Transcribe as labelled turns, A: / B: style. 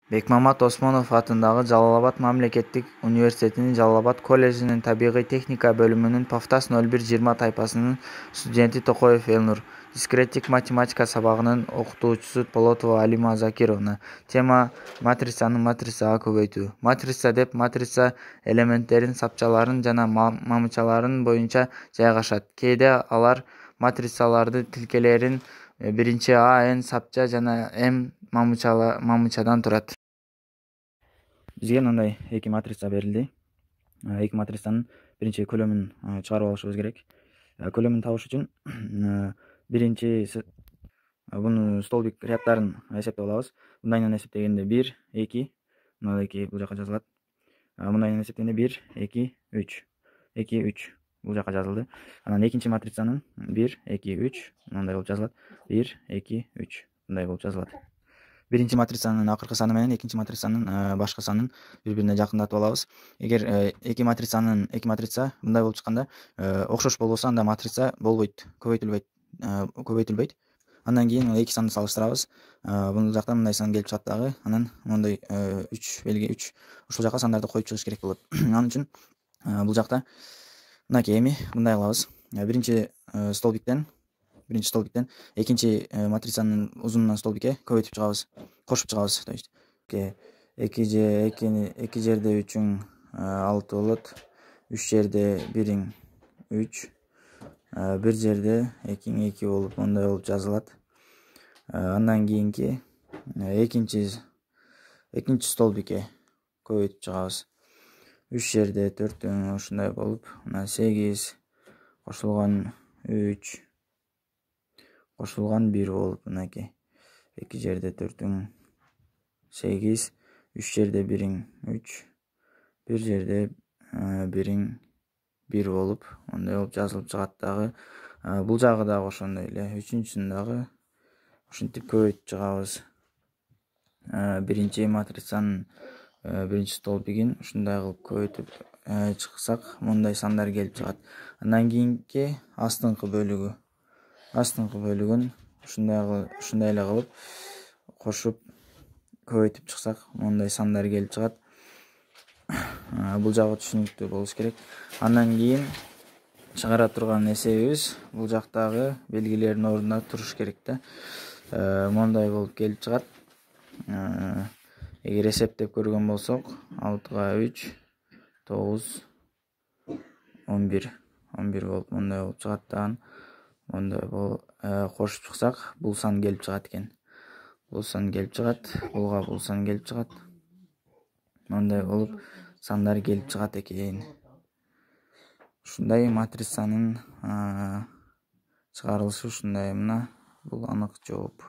A: Бекмамат Осмонов атындагы Жалал-Абад мамлекеттик университетинин Жалал-Абад коллежинин табигый техника бөлүмүнүн Пафтас 0120 тайпасынын студенти Токоев Элнур, дискреттик математика сабагынын окутуучусу Полотова Алима Закировна. Тема: матрицаны матрицага көбөйтүү. Матрица деп матрица элементтерин, сапчаларын жана мамычаларын боюнча жайгашат. Кээде алар матрицаларды тилкелерин биринчи А N сапча жана М мамычадан турат. Бизге мындай эки матрица берилди. Эки матрицанын биринчи көлөмүн чыгарып алышыбыз керек. Көлөмүн табыш үчүн биринчи буну столбик ряддарын эсептеп алабыз. Мындай менен эсептегенде 1, 2, мына 2 бул жака жазылат. Мындай менен эсептегенде 1, 2, 3. 2, 3 бул жака жазылды. Анан экинчи матрицанын 1, 2, 3 мындай болуп жазылат. 1, 2, 3 мындай болуп жазылат. Биринчи матрицанын акыркы саны менен экинчи матрицанын башкы санын бири-бирине жакындатып алабыз. Эгер эки матрица мындай болуп чыкканда окшош болбосо, анда матрица болбойт, көбөйтүлбөйт. Андан кийин эки санды салыштырабыз. Бул жакта мындай сан келип чыгат дагы. Анан мондой 3 белги 3 ушул жака сандарды коюп чыгыш керек болот. Анын үчүн бул жакта мынакей эми мындай кылабыз. Биринчи столбиктен экинчи матрицанын узунунан столбикке көбөйтүп чыгабыз, кошуп чыгабыз. То есть 2 же 2 жерде 3-үң 6 болот. 3 жерде 1-иң 3, 1 жерде 2-иң 2 болуп мындай болуп жазылат. Андан кийинки экинчи столбикке көбөйтүп чыгабыз. 3 жерде 4-үң ушундай болуп, мына 8 кошулган 3 кошулган 1 болуп мынакей. 2 жерде 4-үң 8, 3 жерде 1-иң 3, 1 жерде 1-иң 1 болуп мындай болуп жазылып чыгат дагы. Бул жагы дагы ошондой эле. Үчүнчүсүн дагы ушинтип көбөйтүп чыгабыз. Биринчи матрицанын биринчи столбигин ушундай кылып көбөйтүп чыксак, мындай сандар келип чыгат. Андан кийинки астыңкы бөлүгүн ушундай эле кылып кошуп көбөйтүп чыксак, мындай сандар келип чыгат. Бул жагы түшүнүктүү болуш керек. Андан кийин чыгара турган эсебибиз бул жактагы белгилердин ордуна туруш керек да. Мондай болуп келип чыгат. Эгер эсептеп көргөн болсок, 6-га 3, 9, 11 болуп мындай болуп чыгат дагы. Мондай болуп кошуп чыксак, бул сан келип чыгат экен. Бул сан келип чыгат, булга бул сан келип чыгат. Мондай болуп сандар келип чыгат экен. Ушундай матрицанын чыгарылышы ушундай. Мына бул анык жооп.